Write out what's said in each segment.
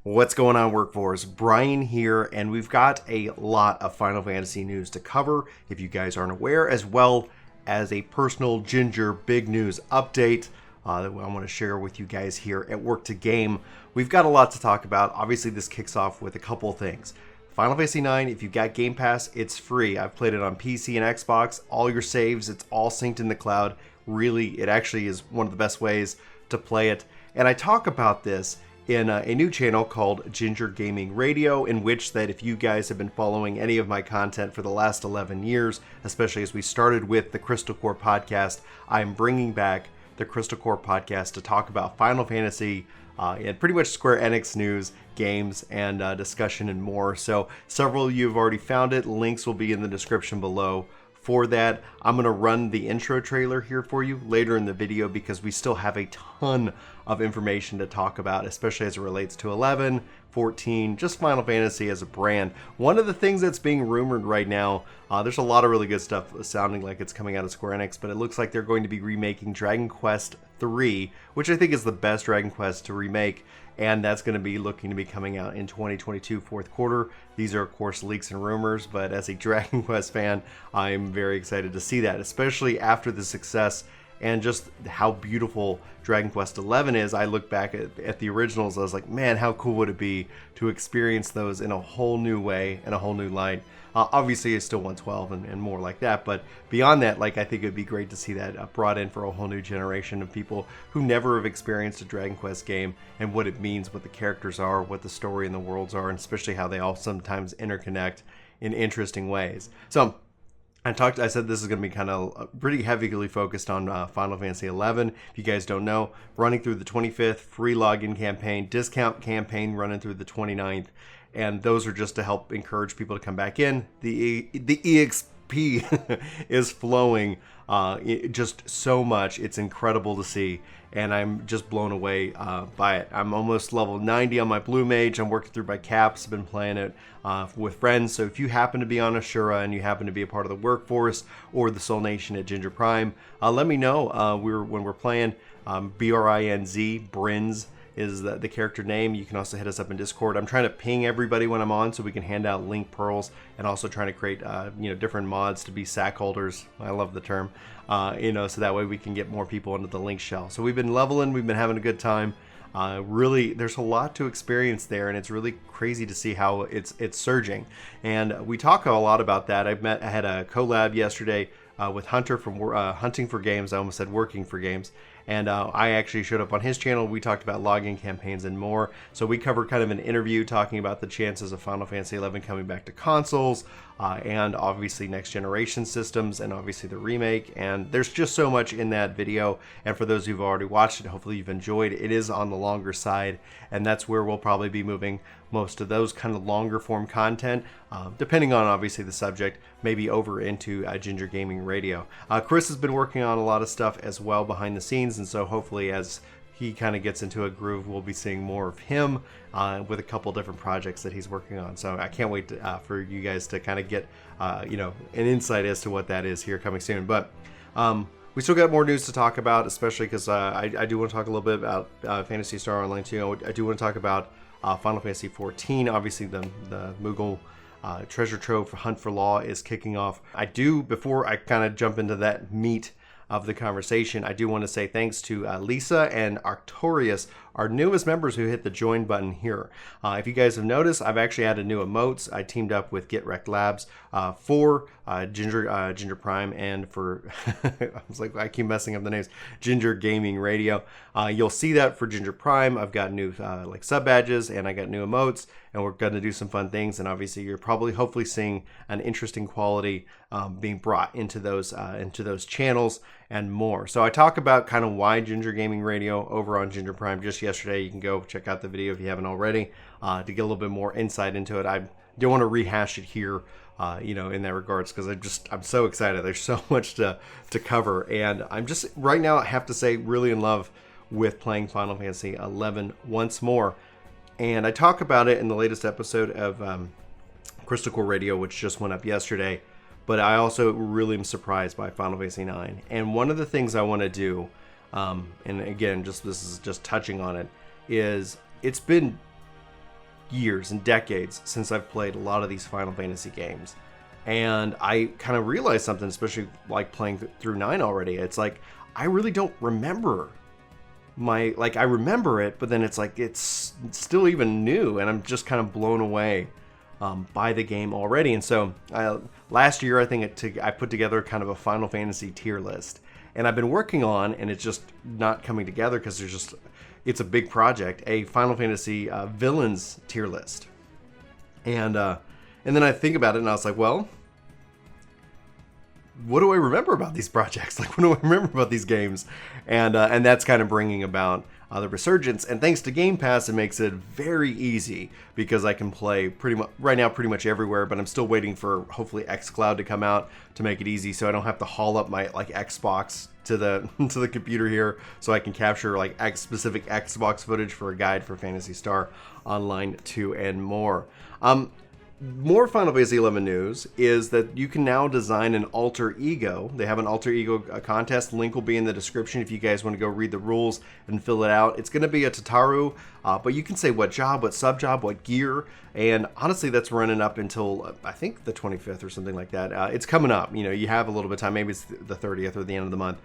What's going on, Workforce? Brian here, and we've got a lot of Final Fantasy news to cover, if you guys aren't aware, as well as a personal Ginger big news update that I want to share with you guys here at Work to Game. We've got a lot to talk about. Obviously, this kicks off with a couple of things. Final Fantasy IX, if you've got Game Pass, it's free. I've played it on PC and Xbox. All your saves, it's all synced in the cloud. Really, it actually is one of the best ways to play it. And I talk about this in a new channel called Ginger Gaming Radio, in which that if you guys have been following any of my content for the last 11 years, especially as we started with the CrystalCore podcast, I'm bringing back the CrystalCore podcast to talk about Final Fantasy and pretty much Square Enix news, games, and discussion and more. So several of you have already found it. Links will be in the description below. For that, I'm going to run the intro trailer here for you later in the video because we still have a ton of information to talk about, especially as it relates to 11, 14, just Final Fantasy as a brand. One of the things that's being rumored right now, there's a lot of really good stuff sounding like it's coming out of Square Enix, but it looks like they're going to be remaking Dragon Quest III, which I think is the best Dragon Quest to remake, and that's going to be looking to be coming out in 2022 fourth quarter. These are, of course, leaks and rumors, but as a Dragon Quest fan, I'm very excited to see that, especially after the success and just how beautiful Dragon Quest XI is. I look back at the originals, I was like, man, how cool would it be to experience those in a whole new way and a whole new light. Obviously, it's still 112 and more like that, but beyond that, like, I think it would be great to see that brought in for a whole new generation of people who never have experienced a Dragon Quest game and what it means, what the characters are, what the story and the worlds are, and especially how they all sometimes interconnect in interesting ways. So I said this is going to be kind of pretty heavily focused on Final Fantasy XI. If you guys don't know, running through the 25th, free login campaign, discount campaign running through the 29th. And those are just to help encourage people to come back in. The EXP is flowing just so much. It's incredible to see. And I'm just blown away by it. I'm almost level 90 on my Blue Mage. I'm working through my caps. I've been playing it with friends. So if you happen to be on Ashura and you happen to be a part of the workforce or the Soul Nation at Ginger Prime, let me know when we're playing. BRINZ, Brinz is the character name. You can also hit us up in Discord. I'm trying to ping everybody when I'm on so we can hand out link pearls, and also trying to create different mods to be sack holders. I love the term. So that way we can get more people into the link shell. So we've been leveling, we've been having a good time. Really, there's a lot to experience there, and it's really crazy to see how it's surging. And we talk a lot about that. I had a collab yesterday with Hunter from Hunting for Games. I almost said Working for Games. And I actually showed up on his channel. We talked about login campaigns and more. So we covered kind of an interview talking about the chances of Final Fantasy XI coming back to consoles, and obviously next generation systems, and obviously the remake. And there's just so much in that video. And for those who've already watched it, hopefully you've enjoyed it. It is on the longer side, and that's where we'll probably be moving most of those kind of longer form content, depending on obviously the subject, maybe over into Ginger Gaming Radio. Chris has been working on a lot of stuff as well behind the scenes, and so hopefully as he kind of gets into a groove, we'll be seeing more of him with a couple different projects that he's working on. So I can't wait for you guys to kind of get an insight as to what that is here coming soon. But we still got more news to talk about, especially because I do want to talk a little bit about Phantasy Star Online too. I do want to talk about Final Fantasy XIV. Obviously the Moogle treasure trove for Hunt for Law is kicking off. Before I kind of jump into that meat of the conversation, I do want to say thanks to Lisa and Arctorius, our newest members who hit the join button here. If you guys have noticed, I've actually added new emotes. I teamed up with Get Wrecked Labs for Ginger Prime, and for I was like, I keep messing up the names, Ginger Gaming Radio. You'll see that for Ginger Prime. I've got new sub badges, and I got new emotes, and we're going to do some fun things. And obviously, you're hopefully seeing an interesting quality being brought into those channels and more. So I talk about kind of why Ginger Gaming Radio over on Ginger Prime just yesterday. You can go check out the video if you haven't already to get a little bit more insight into it. I don't want to rehash it here, in that regards, because I'm so excited. There's so much to cover, and I'm just right now, I have to say, really in love with playing Final Fantasy XI once more. And I talk about it in the latest episode of CrystalCore Radio, which just went up yesterday. But I also really am surprised by Final Fantasy IX. And one of the things I want to do, and again, this is just touching on it, is it's been years and decades since I've played a lot of these Final Fantasy games. And I kind of realized something, especially like playing through 9 already. It's like, I really don't remember I remember it, but then it's like, it's still even new, and I'm just kind of blown away by the game already. And so last year, I think I put together kind of a Final Fantasy tier list, and I've been working on, and it's just not coming together because it's a big project, a Final Fantasy villains tier list. And then I think about it, and I was like, well, what do I remember about these projects? Like, what do I remember about these games? And that's kind of bringing about the resurgence. And thanks to Game Pass, it makes it very easy because I can play pretty much everywhere. But I'm still waiting for hopefully xCloud to come out to make it easy, so I don't have to haul up my Xbox to the to the computer here, so I can capture specific Xbox footage for a guide for Phantasy Star Online 2 and more. More Final Fantasy XI news is that you can now design an alter ego. They have an alter ego contest. Link will be in the description if you guys want to go read the rules and fill it out. It's going to be a Tataru, but you can say what job, what sub-job, what gear, and honestly, that's running up until, I think, the 25th or something like that. It's coming up. You have a little bit of time. Maybe it's the 30th or the end of the month.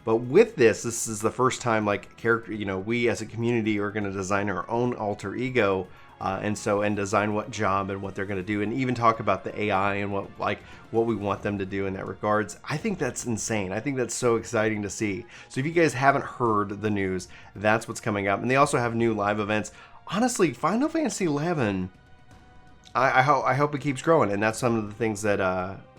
But with this is the first time, we as a community are going to design our own alter ego, and design what job and what they're going to do, and even talk about the AI and what we want them to do in that regards. I think that's insane. I think that's so exciting to see. So if you guys haven't heard the news, that's what's coming up. And they also have new live events. Honestly, Final Fantasy XI, I hope it keeps growing, and that's some of the things that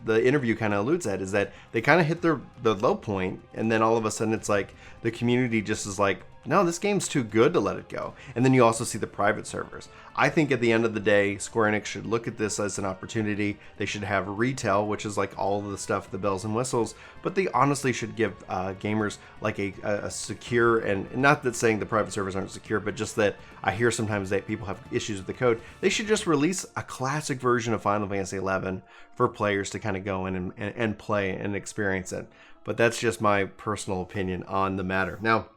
the interview kind of alludes at, is that they kind of hit the low point, and then all of a sudden it's like the community just is like, no, this game's too good to let it go. And then you also see the private servers. I think at the end of the day, Square Enix should look at this as an opportunity. They should have retail, which is like all of the stuff, the bells and whistles, but they honestly should give gamers like a secure, and not that saying the private servers aren't secure, but just that I hear sometimes that people have issues with the code. They should just release a classic version of Final Fantasy XI for players to kind of go in and play and experience it. But that's just my personal opinion on the matter. Now,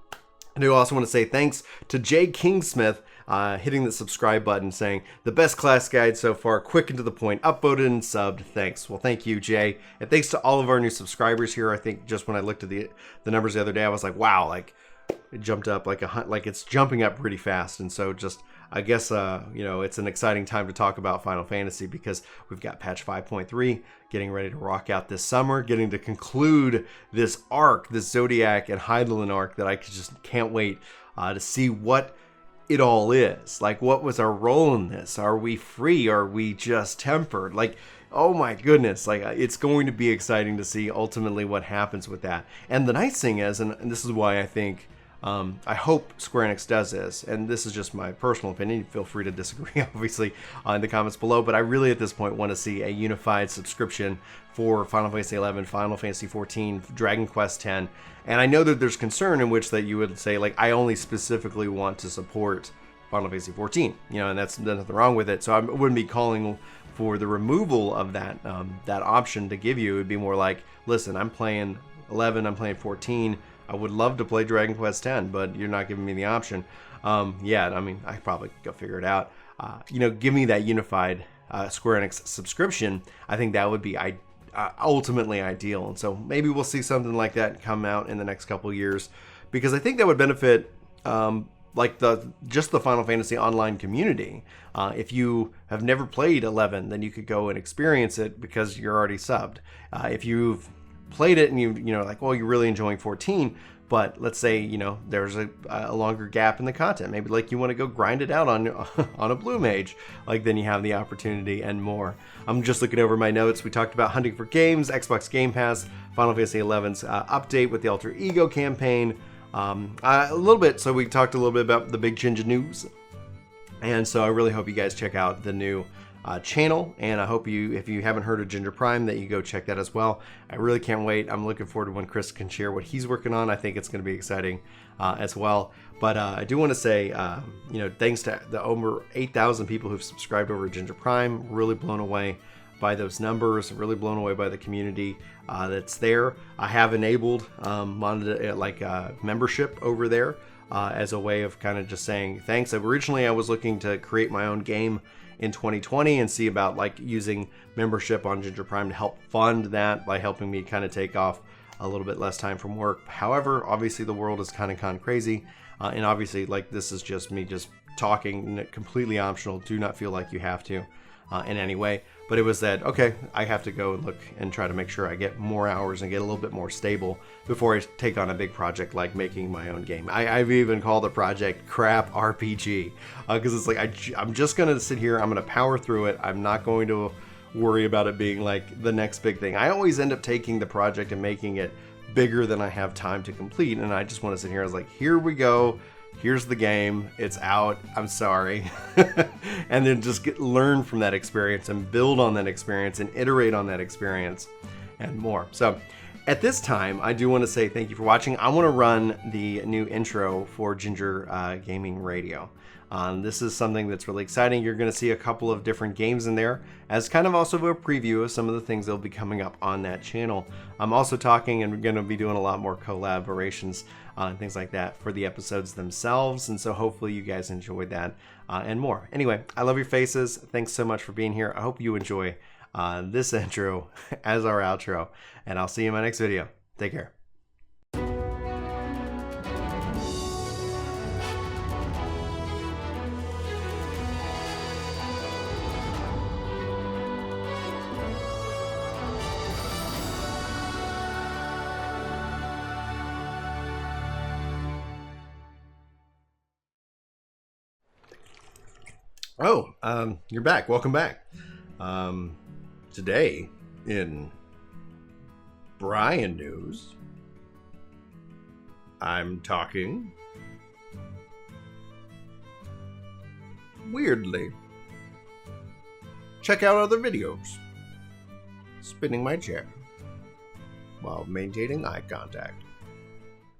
I do also want to say thanks to Jay Kingsmith hitting the subscribe button, saying, the best class guide so far, quick and to the point, upvoted and subbed. Thanks. Well, thank you, Jay. And thanks to all of our new subscribers here. I think just when I looked at the numbers the other day, I was like, wow, it jumped up it's jumping up pretty fast. And so I guess, it's an exciting time to talk about Final Fantasy because we've got patch 5.3 getting ready to rock out this summer, getting to conclude this arc, this Zodiac and Hydaelyn arc that I just can't wait to see what it all is. Like, what was our role in this? Are we free? Are we just tempered? Oh my goodness, it's going to be exciting to see ultimately what happens with that. And the nice thing is, and this is why I think, I hope Square Enix does this, and this is just my personal opinion, feel free to disagree obviously in the comments below, but I really at this point want to see a unified subscription for Final Fantasy XI, Final Fantasy XIV, Dragon Quest X, and I know that there's concern in which that you would say, I only specifically want to support Final Fantasy XIV, and there's nothing wrong with it, so I wouldn't be calling for the removal of that option to give you. It would be more like, listen, I'm playing 11, I'm playing 14, I would love to play Dragon Quest X, but you're not giving me the option. I probably could go figure it out. Give me that unified Square Enix subscription. I think that would be ultimately ideal. And so maybe we'll see something like that come out in the next couple of years, because I think that would benefit the Final Fantasy Online community. If you have never played 11, then you could go and experience it because you're already subbed. If you've played it and you're really enjoying 14, but let's say there's a longer gap in the content, maybe you want to go grind it out on a blue mage, then you have the opportunity and more. I'm just looking over my notes. We talked about hunting for games, Xbox Game Pass, Final Fantasy XI's update with the alter ego campaign, a little bit. So we talked a little bit about the big Jinja news, and so I really hope you guys check out the new channel, and I hope if you haven't heard of Ginger Prime, that you go check that as well. I really can't wait. I'm looking forward to when Chris can share what he's working on. I think it's going to be exciting as well. But I do want to say, thanks to the over 8,000 people who've subscribed over Ginger Prime. Really blown away by those numbers. Really blown away by the community that's there. I have enabled membership over there. as a way of kind of just saying thanks. Originally, I was looking to create my own game in 2020 and see about like using membership on Ginger Prime to help fund that by helping me kind of take off a little bit less time from work. However, obviously the world has kind of gone crazy, and obviously like this is just me just talking, completely optional. Do not feel like you have to in any way. But it was that, okay, I have to go and look and try to make sure I get more hours and get a little bit more stable before I take on a big project like making my own game. I've even called the project Crap RPG because it's like I'm just going to sit here, I'm going to power through it. I'm not going to worry about it being like the next big thing. I always end up taking the project and making it bigger than I have time to complete, and I just want to sit here. I was like, here we go. Here's the game. It's out. I'm sorry. And then just learn from that experience and build on that experience and iterate on that experience and more. So at this time, I do want to say thank you for watching. I want to run the new intro for Ginger Gaming Radio. This is something that's really exciting. You're going to see a couple of different games in there as kind of also a preview of some of the things that will be coming up on that channel. I'm also talking and we're going to be doing a lot more collaborations and things like that for the episodes themselves. And so hopefully you guys enjoyed that and more. Anyway, I love your faces. Thanks so much for being here. I hope you enjoy this intro as our outro, and I'll see you in my next video. Take care. Oh, you're back. Welcome back. Today in Brian news, I'm talking weirdly. Check out other videos. Spinning my chair while maintaining eye contact.